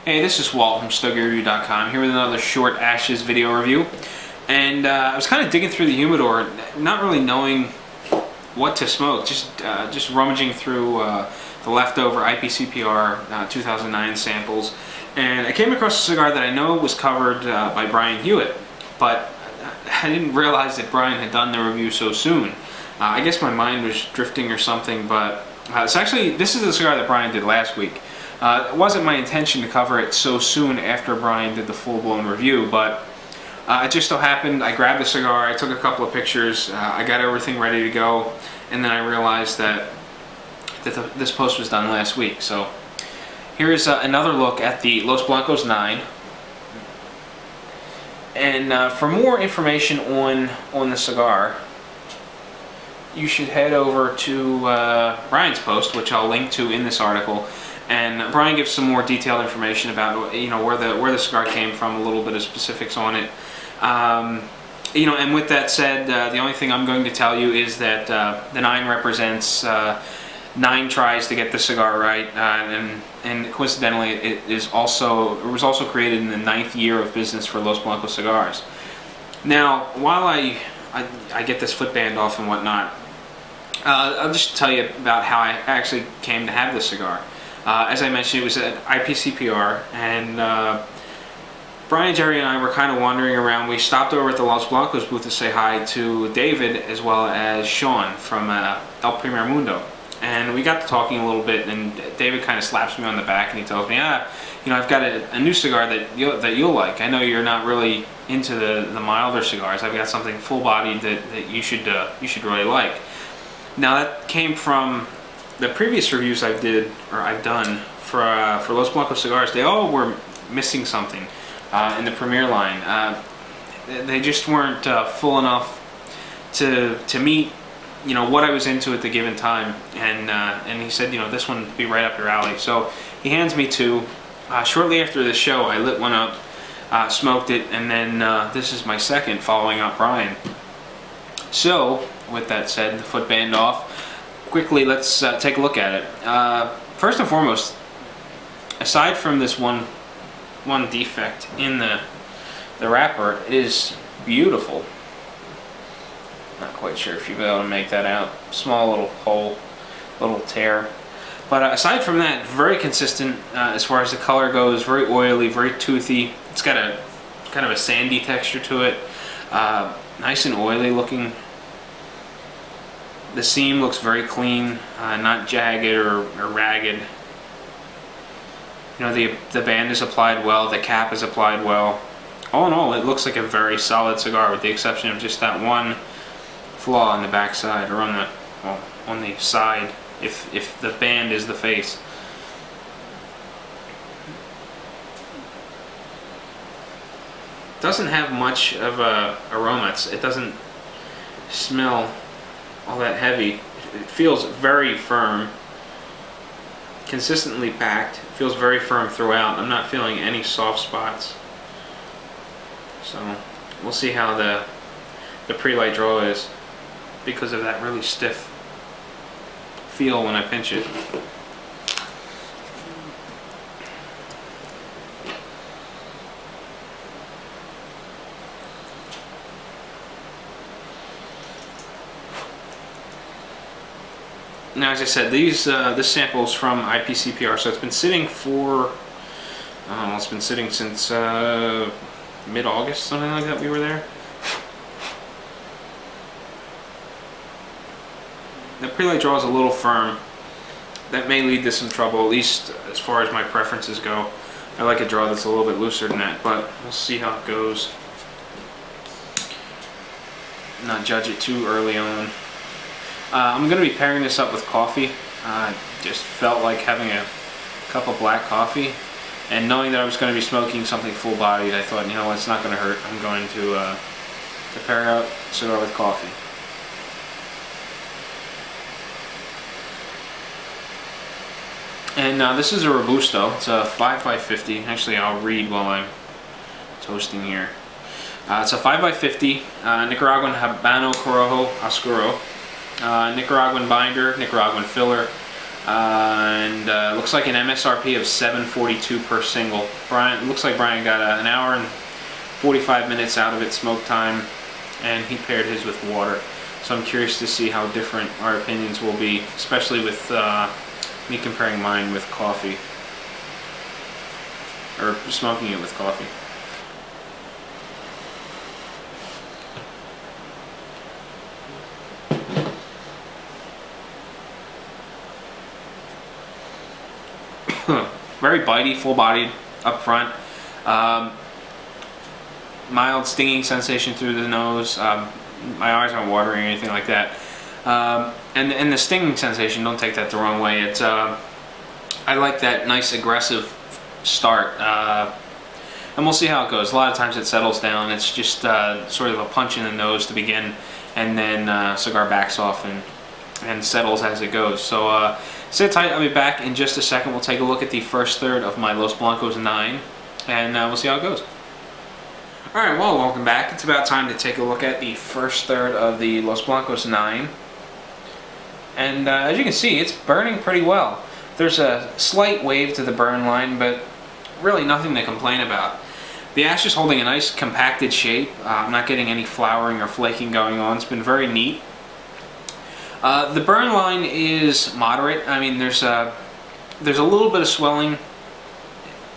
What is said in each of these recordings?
Hey, this is Walt from StogieReview.com here with another short ashes video review. And I was kind of digging through the humidor, not really knowing what to smoke, just rummaging through the leftover IPCPR 2009 samples. And I came across a cigar that I know was covered by Brian Hewitt, but I didn't realize that Brian had done the review so soon. I guess my mind was drifting or something, but this is a cigar that Brian did last week. It wasn't my intention to cover it so soon after Brian did the full-blown review, but it just so happened I grabbed the cigar, I took a couple of pictures, I got everything ready to go, and then I realized that this post was done last week. So here's another look at the Los Blancos 9. And for more information on the cigar, you should head over to Brian's post, which I'll link to in this article. And Brian gives some more detailed information about where the cigar came from, a little bit of specifics on it. And with that said, the only thing I'm going to tell you is that the 9 represents 9 tries to get the cigar right, and coincidentally, it was also created in the 9th year of business for Los Blancos cigars. Now, while I get this footband off and whatnot, I'll just tell you about how I actually came to have this cigar. As I mentioned, it was at IPCPR, and Brian, Jerry, and I were kind of wandering around. We stopped over at the Los Blancos booth to say hi to David as well as Sean from El Primer Mundo. And we got to talking a little bit, and David kind of slaps me on the back and he tells me, I've got a new cigar that you'll like. I know you're not really into the milder cigars. I've got something full-bodied that you should really like. Now that came from the previous reviews I've done for Los Blancos cigars. They all were missing something in the Premier line. They just weren't full enough to meet what I was into at the given time. And he said, this one would be right up your alley. So he hands me 2. Shortly after the show, I lit one up, smoked it, and then this is my second following up Brian. So with that said, the footband off. Quickly, let's take a look at it. First and foremost, aside from this one defect in the wrapper, it is beautiful. Not quite sure if you'll be able to make that out. Small little hole, little tear. But aside from that, very consistent as far as the color goes. Very oily, very toothy. It's got a kind of a sandy texture to it. Nice and oily looking. The seam looks very clean, not jagged or ragged. The band is applied well, the cap is applied well. All in all, it looks like a very solid cigar, with the exception of just that one flaw on the back side, or on the side, if the band is the face. Doesn't have much of a aroma. It doesn't smell all that heavy. It feels very firm, consistently packed. It feels very firm throughout. I'm not feeling any soft spots. So we'll see how the pre-light draw is, because of that really stiff feel when I pinch it. Now, as I said, this sample is from IPCPR, so it's been sitting for, it's been sitting since mid-August, something like that. We were there. The pre-light draw is a little firm. That may lead to some trouble, at least as far as my preferences go. I like a draw that's a little bit looser than that, but we'll see how it goes. Not judge it too early on. I'm going to be pairing this up with coffee. Just felt like having a cup of black coffee, and knowing that I was going to be smoking something full-bodied, I thought, it's not going to hurt. I'm going to pair out a cigar with coffee. And this is a Robusto. It's a 5x50. Actually, I'll read while I'm toasting here. It's a 5x50 Nicaraguan Habano Corojo Oscuro. Nicaraguan binder, Nicaraguan filler, and looks like an MSRP of $7.42 per single. Looks like Brian got an hour and 45 minutes out of it smoke time, and he paired his with water. So I'm curious to see how different our opinions will be, especially with me comparing mine with coffee, or smoking it with coffee. Very bitey, full-bodied up front. Mild stinging sensation through the nose. My eyes aren't watering or anything like that. And the stinging sensation, don't take that the wrong way. It's I like that nice aggressive start. And we'll see how it goes. A lot of times it settles down. It's just sort of a punch in the nose to begin, and then cigar backs off and settles as it goes. So sit tight, I'll be back in just a second. We'll take a look at the first third of my Los Blancos 9, and we'll see how it goes. Alright, well, welcome back. It's about time to take a look at the first third of the Los Blancos 9. And as you can see, it's burning pretty well. There's a slight wave to the burn line, but really nothing to complain about. The ash is holding a nice compacted shape. I'm not getting any flowering or flaking going on. It's been very neat. The burn line is moderate. I mean, there's a little bit of swelling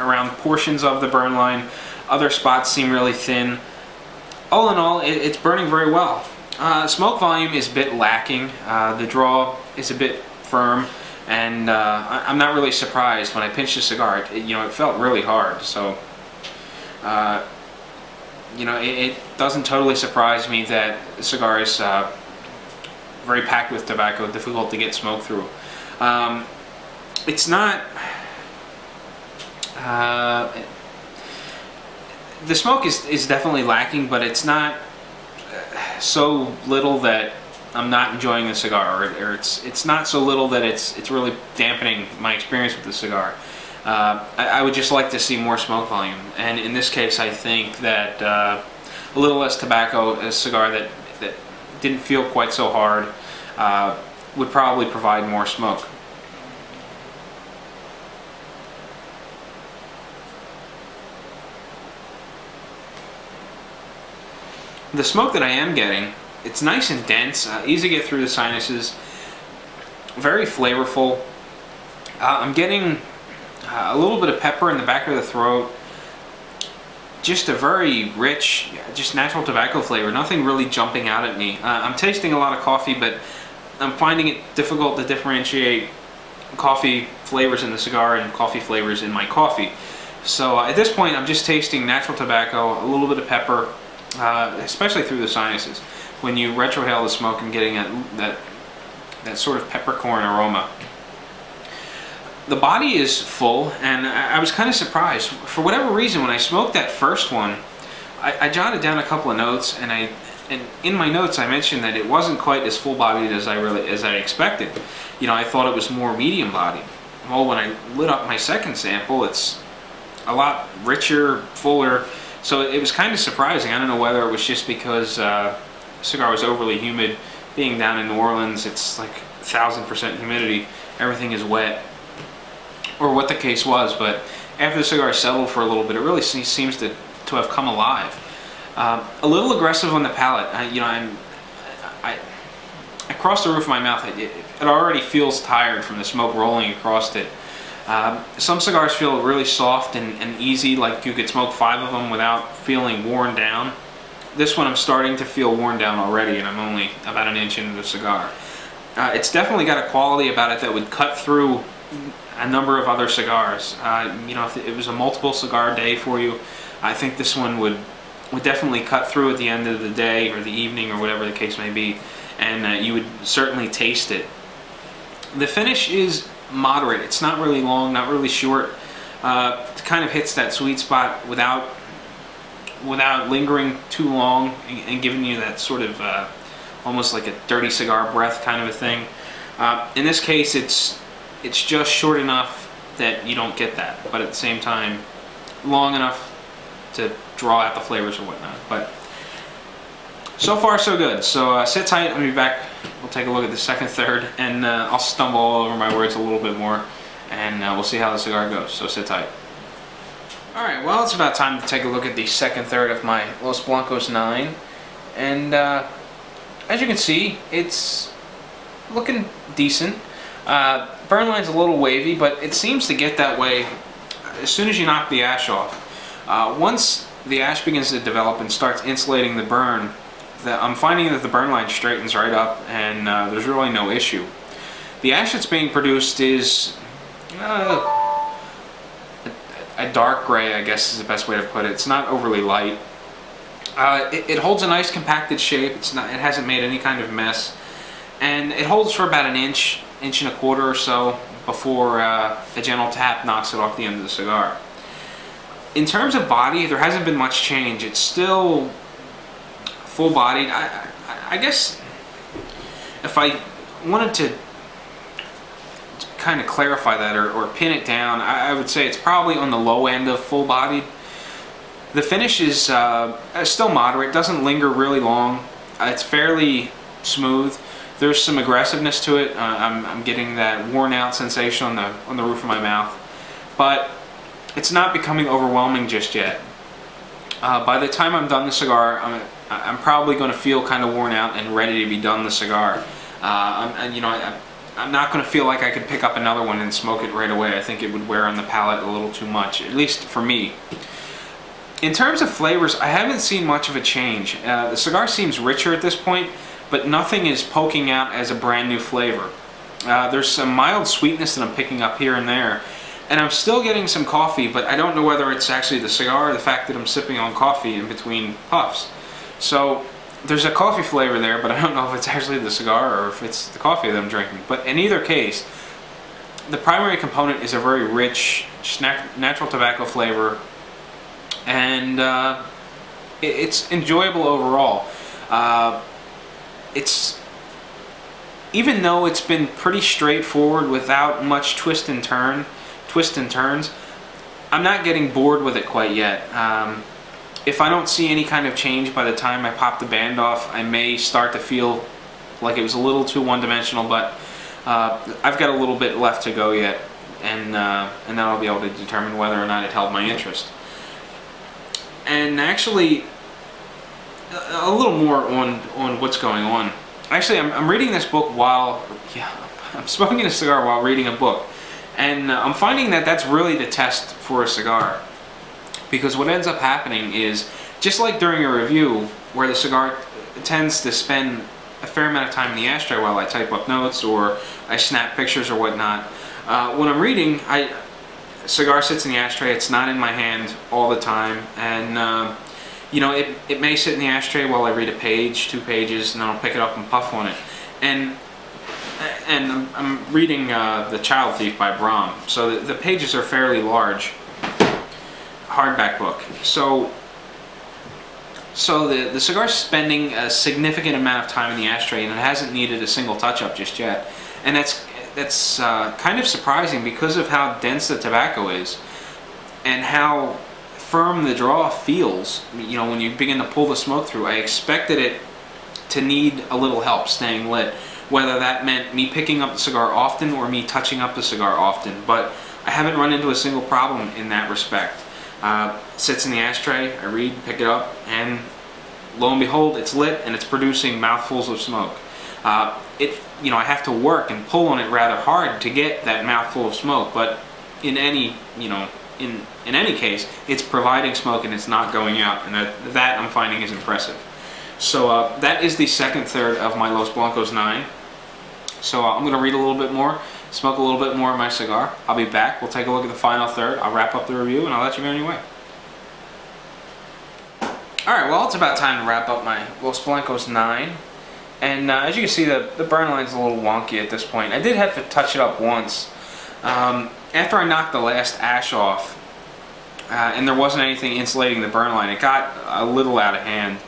around portions of the burn line. Other spots seem really thin. All in all, it's burning very well. Smoke volume is a bit lacking. The draw is a bit firm, and I'm not really surprised. When I pinched the cigar, it felt really hard. So, it doesn't totally surprise me that the cigar is very packed with tobacco, difficult to get smoke through. It's not. The smoke is definitely lacking, but it's not so little that I'm not enjoying the cigar, or it's not so little that it's really dampening my experience with the cigar. I would just like to see more smoke volume, and in this case I think that a little less tobacco, a cigar that didn't feel quite so hard, would probably provide more smoke. The smoke that I am getting, it's nice and dense, easy to get through the sinuses, very flavorful. I'm getting a little bit of pepper in the back of the throat, just a very rich, just natural tobacco flavor, nothing really jumping out at me. I'm tasting a lot of coffee, but I'm finding it difficult to differentiate coffee flavors in the cigar and coffee flavors in my coffee. So at this point I'm just tasting natural tobacco, a little bit of pepper, especially through the sinuses. When you retrohale the smoke, I'm getting that sort of peppercorn aroma. The body is full, and I was kind of surprised. For whatever reason, when I smoked that first one, I jotted down a couple of notes, and in my notes I mentioned that it wasn't quite as full-bodied as I expected. I thought it was more medium-bodied. Well, when I lit up my second sample, it's a lot richer, fuller. So it was kind of surprising. I don't know whether it was just because the cigar was overly humid. Being down in New Orleans, it's like 1000% humidity. Everything is wet, or what the case was. But after the cigar settled for a little bit, it really seems to have come alive. A little aggressive on the palate. I crossed the roof of my mouth. It already feels tired from the smoke rolling across it. Some cigars feel really soft and easy, like you could smoke 5 of them without feeling worn down. This one I'm starting to feel worn down already, and I'm only about an inch into the cigar. It's definitely got a quality about it that would cut through a number of other cigars. If it was a multiple cigar day for you, I think this one would definitely cut through at the end of the day or the evening or whatever the case may be, and you would certainly taste it. The finish is moderate. It's not really long, not really short. It kind of hits that sweet spot without lingering too long and giving you that sort of almost like a dirty cigar breath kind of a thing. In this case, it's just short enough that you don't get that, but at the same time long enough to draw out the flavors or whatnot. But So far, so good. So sit tight. I'll be back. We'll take a look at the second third, and I'll stumble all over my words a little bit more, and we'll see how the cigar goes. So sit tight. Alright, well, it's about time to take a look at the second third of my Los Blancos 9. And as you can see, it's looking decent. Burn line's a little wavy, but it seems to get that way as soon as you knock the ash off. Once the ash begins to develop and starts insulating the burn, I'm finding that the burn line straightens right up, and there's really no issue. The ash that's being produced is a dark gray, I guess is the best way to put it. It's not overly light. It holds a nice compacted shape. It hasn't made any kind of mess, and it holds for about an inch and a quarter or so before a gentle tap knocks it off the end of the cigar. In terms of body, there hasn't been much change. It's still full-bodied. I guess if I wanted to kind of clarify that or pin it down, I would say it's probably on the low end of full-bodied. The finish is still moderate, doesn't linger really long. It's fairly smooth. There's some aggressiveness to it. I'm getting that worn-out sensation on the roof of my mouth, but it's not becoming overwhelming just yet. By the time I'm done the cigar, I'm probably going to feel kind of worn out and ready to be done the cigar. I'm not going to feel like I could pick up another one and smoke it right away. I think it would wear on the palate a little too much, at least for me. In terms of flavors, I haven't seen much of a change. The cigar seems richer at this point, but nothing is poking out as a brand new flavor. There's some mild sweetness that I'm picking up here and there, and I'm still getting some coffee, but I don't know whether it's actually the cigar or the fact that I'm sipping on coffee in between puffs. So there's a coffee flavor there, but I don't know if it's actually the cigar or if it's the coffee that I'm drinking. But in either case, the primary component is a very rich, natural tobacco flavor, and it's enjoyable overall. Even though it's been pretty straightforward without much twists and turns, I'm not getting bored with it quite yet. If I don't see any kind of change by the time I pop the band off, I may start to feel like it was a little too one-dimensional, but I've got a little bit left to go yet, and then I'll be able to determine whether or not it held my interest. And actually, a little more on what's going on. Actually, I'm reading this book I'm smoking a cigar while reading a book, and I'm finding that that's really the test for a cigar. Because what ends up happening is, just like during a review, where the cigar tends to spend a fair amount of time in the ashtray while I type up notes or I snap pictures or whatnot, when I'm reading, cigar sits in the ashtray, it's not in my hand all the time, and you know, it may sit in the ashtray while I read a page, 2 pages, and then I'll pick it up and puff on it. And I'm reading The Child Thief by Brahm, so the pages are fairly large. Hardback book. So the cigar's spending a significant amount of time in the ashtray, and it hasn't needed a single touch-up just yet. And that's kind of surprising because of how dense the tobacco is and how firm the draw feels. You know, when you begin to pull the smoke through, I expected it to need a little help staying lit, whether that meant me picking up the cigar often or me touching up the cigar often. But I haven't run into a single problem in that respect. Sits in the ashtray, I read, pick it up, and lo and behold, it's lit and it's producing mouthfuls of smoke. You know, I have to work and pull on it rather hard to get that mouthful of smoke, but in any case, it's providing smoke and it's not going out, and that I'm finding is impressive. So that is the second third of my Los Blancos 9. So I'm going to read a little bit more, smoke a little bit more of my cigar. I'll be back. We'll take a look at the final third. I'll wrap up the review and I'll let you go anyway. Alright, well, it's about time to wrap up my Los Blancos 9. And as you can see, the burn line's a little wonky at this point. I did have to touch it up once. After I knocked the last ash off, and there wasn't anything insulating the burn line, it got a little out of hand.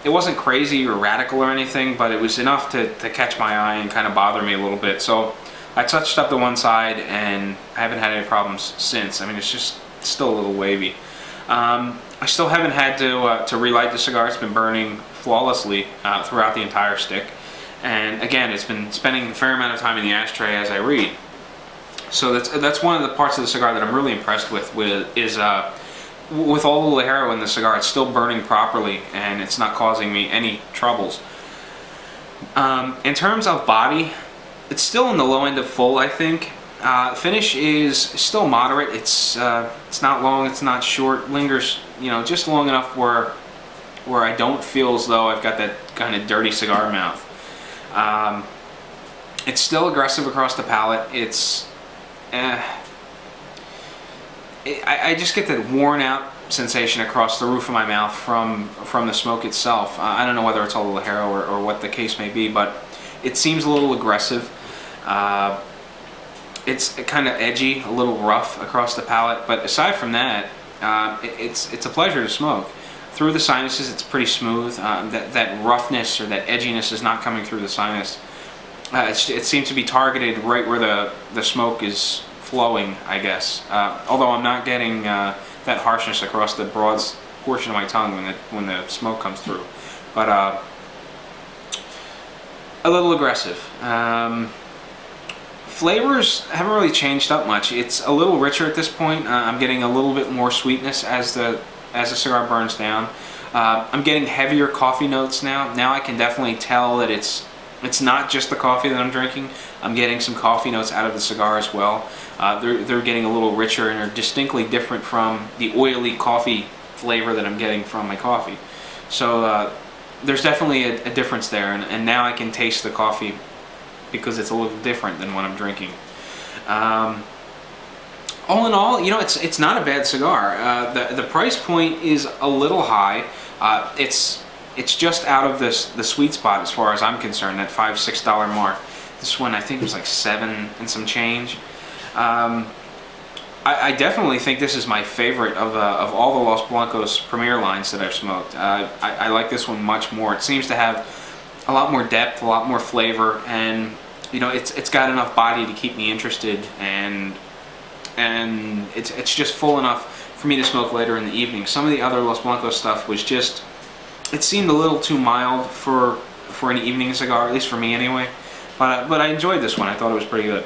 It wasn't crazy or radical or anything, but it was enough to catch my eye and kind of bother me a little bit. So I touched up the one side and I haven't had any problems since. I mean, it's just still a little wavy. I still haven't had to relight the cigar. It's been burning flawlessly throughout the entire stick. And again, it's been spending a fair amount of time in the ashtray as I read. So that's one of the parts of the cigar that I'm really impressed with is with all the Ligero in the cigar, it's still burning properly and it's not causing me any troubles. In terms of body, it's still in the low end of full, I think. Finish is still moderate. It's not long, it's not short. Lingers, you know, just long enough where I don't feel as though I've got that kind of dirty cigar mouth. It's still aggressive across the palate. I just get that worn out sensation across the roof of my mouth from the smoke itself. I don't know whether it's all the Ligero or what the case may be, but it seems a little aggressive. It's kind of edgy, a little rough across the palate, but aside from that, it's a pleasure to smoke. Through the sinuses, it's pretty smooth. That roughness or that edginess is not coming through the sinus. It seems to be targeted right where the smoke is flowing, I guess. Although I'm not getting that harshness across the broad portion of my tongue when the smoke comes through. But a little aggressive. Flavors haven't really changed up much. It's a little richer at this point. I'm getting a little bit more sweetness as the cigar burns down. I'm getting heavier coffee notes now. Now I can definitely tell that it's not just the coffee that I'm drinking. I'm getting some coffee notes out of the cigar as well. They're getting a little richer and are distinctly different from the oily coffee flavor that I'm getting from my coffee. So there's definitely a difference there, and now I can taste the coffee because it's a little different than what I'm drinking. All in all, you know, it's not a bad cigar. The price point is a little high. It's just out of the sweet spot as far as I'm concerned, that $5–6 mark. This one I think was like $7 and some change. I definitely think this is my favorite of all the Los Blancos Premier lines that I've smoked. I like this one much more. It seems to have a lot more depth, a lot more flavor, and you know, it's got enough body to keep me interested, and it's just full enough for me to smoke later in the evening. Some of the other Los Blancos stuff was just, it seemed a little too mild for an evening cigar, at least for me anyway. But I enjoyed this one. I thought it was pretty good.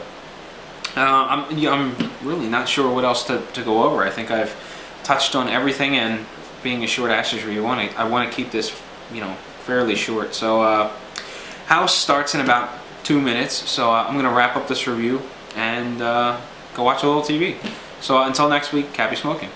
I'm really not sure what else to go over. I think I've touched on everything, and being a short ashes review, I want to keep this, you know, fairly short. So house starts in about 2 minutes, so I'm going to wrap up this review and go watch a little TV. So until next week, happy smoking.